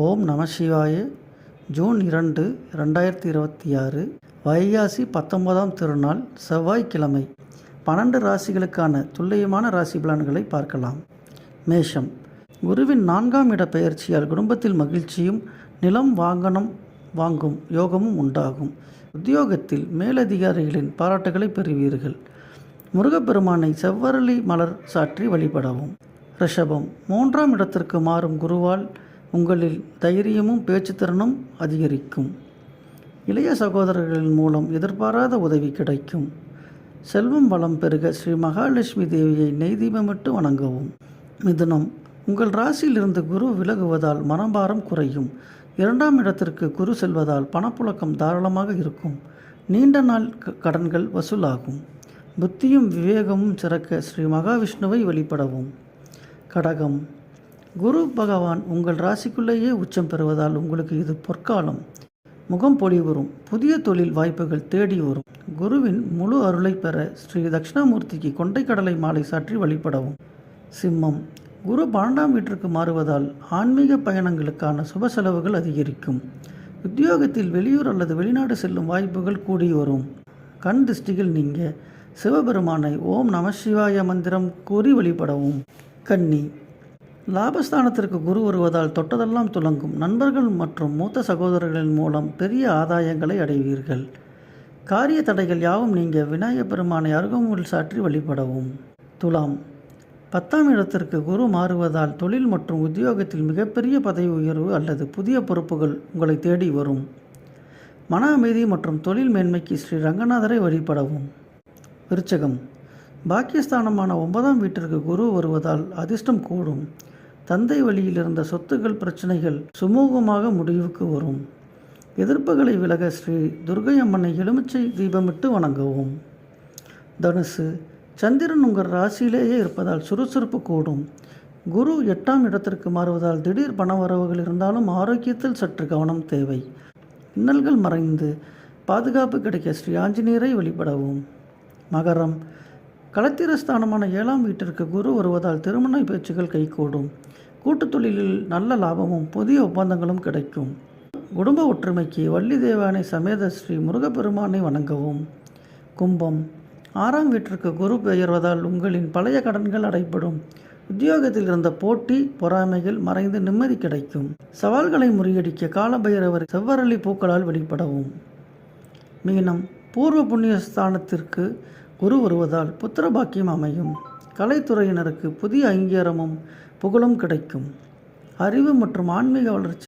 ஓம் நம சிவாய. ஜூன் 2, 2026 வைகாசி 19ஆம் திருநாள் செவ்வாய்க்கிழமை. 12 ராசிகளுக்கான துல்லியமான ராசி பலன்களை பார்க்கலாம். மேஷம். குருவின் 4ஆம் இட பெயர்ச்சியால் குடும்பத்தில் மகிழ்ச்சியும் நிலம் வாங்கும் யோகமும் உண்டாகும். உத்தியோகத்தில் மேலதிகாரிகளின் பாராட்டுகளை பெறுவீர்கள். முருகப்பெருமானை செவ்வரளி மலர் சாற்றி வழிபடவும். ரிஷபம். 3ஆம் இடத்திற்கு மாறும் குருவால் உங்களில் தைரியமும் பேச்சுத்திறனும் அதிகரிக்கும். இளைய சகோதரர்களின் மூலம் எதிர்பாராத உதவி கிடைக்கும். செல்வம் வளம் பெருக ஸ்ரீ மகாலட்சுமி தேவியை நெய் தீபமிட்டு வணங்கவும். மிதுனம். உங்கள் ராசியிலிருந்து குரு விலகுவதால் மனபாரம் குறையும். 2ஆம் இடத்திற்கு குரு செல்வதால் பணப்புழக்கம் தாராளமாக இருக்கும். நீண்ட நாள் கடன்கள் வசூலாகும். புத்தியும் விவேகமும் சிறக்க ஸ்ரீ மகாவிஷ்ணுவை வழிபடவும். கடகம். குரு பகவான் உங்கள் ராசிக்குள்ளேயே உச்சம் பெறுவதால் உங்களுக்கு இது பொற்காலம். முகம் பொலிவுறும். புதிய தொழில் வாய்ப்புகள் தேடி வரும். குருவின் முழு அருளை பெற ஸ்ரீ தட்சிணாமூர்த்திக்கு கொண்டைக்கடலை மாலை சாற்றி வழிபடவும். சிம்மம். குரு 12ஆம் வீட்டிற்கு மாறுவதால் ஆன்மீக பயணங்களுக்கான சுப செலவுகள் அதிகரிக்கும். உத்தியோகத்தில் வெளியூர் அல்லது வெளிநாடு செல்லும் வாய்ப்புகள் கூடி வரும். கண் திருஷ்டிகள் நீங்க சிவபெருமானை ஓம் நம சிவாய மந்திரம் கூறி வழிபடவும். கன்னி. லாபஸ்தானத்திற்கு குரு வருவதால் தொட்டதெல்லாம் துலங்கும். நண்பர்கள் மற்றும் மூத்த சகோதரர்களின் மூலம் பெரிய ஆதாயங்களை அடைவீர்கள். காரிய தடைகள் யாவும் நீங்க விநாயகப் பெருமானை அருகம்புல் சாற்றி வழிபடவும். துலாம். 10ஆம் இடத்திற்கு குரு மாறுவதால் தொழில் மற்றும் உத்தியோகத்தில் மிகப்பெரிய பதவி உயர்வு அல்லது புதிய பொறுப்புகள் உங்களை தேடி வரும். மன அமைதி மற்றும் தொழில் மேன்மைக்கு ஸ்ரீ ரங்கநாதரை வழிபடவும். விருச்சகம். பாக்கியஸ்தானமான 9ஆம் வீட்டிற்கு குரு வருவதால் அதிர்ஷ்டம் கூடும். தந்தை வழியில் இருந்த சொத்துக்கள் பிரச்சனைகள் சுமூகமாக முடிவுக்கு வரும். எதிர்ப்புகளை விலக ஸ்ரீ துர்கை அம்மனை எலுமிச்சை தீபமிட்டு வணங்கவும். தனுசு. சந்திரன் உங்கள் ராசியிலேயே இருப்பதால் சுறுசுறுப்பு கூடும். குரு 8ஆம் இடத்திற்கு மாறுவதால் திடீர் பணவரவுகள் இருந்தாலும் ஆரோக்கியத்தில் சற்று கவனம் தேவை. இன்னல்கள் மறைந்து பாதுகாப்பு கிடைக்க ஸ்ரீ ஆஞ்சநேயரை வழிபடவும். மகரம். களத்திரஸ்தானமான 7ஆம் வீட்டிற்கு குரு வருவதால் திருமண பேச்சுகள் கைகூடும். கூட்டுத் தொழிலில் நல்ல லாபமும் புதிய ஒப்பந்தங்களும் கிடைக்கும். குடும்ப ஒற்றுமைக்கு வள்ளி தேவானை சமேத ஸ்ரீ முருகப்பெருமானை வணங்கவும். கும்பம். 6ஆம் வீட்டிற்கு குரு பெயர்வதால் உங்களின் பழைய கடன்கள் அடைபடும். உத்தியோகத்தில் இருந்த போட்டி பொறாமைகள் மறைந்து நிம்மதி கிடைக்கும். சவால்களை முறியடிக்க காலபைரவர் செவ்வரளி பூக்களால் வெளிப்படவும். மீனம். பூர்வ புண்ணிய ஸ்தானத்திற்கு குரு வருவதால் புத்திர பாக்கியம் அமையும். கலைத்துறையினருக்கு புதிய அங்கீகாரமும் புகழும் கிடைக்கும். அறிவு மற்றும் ஆன்மீக வளர்ச்சி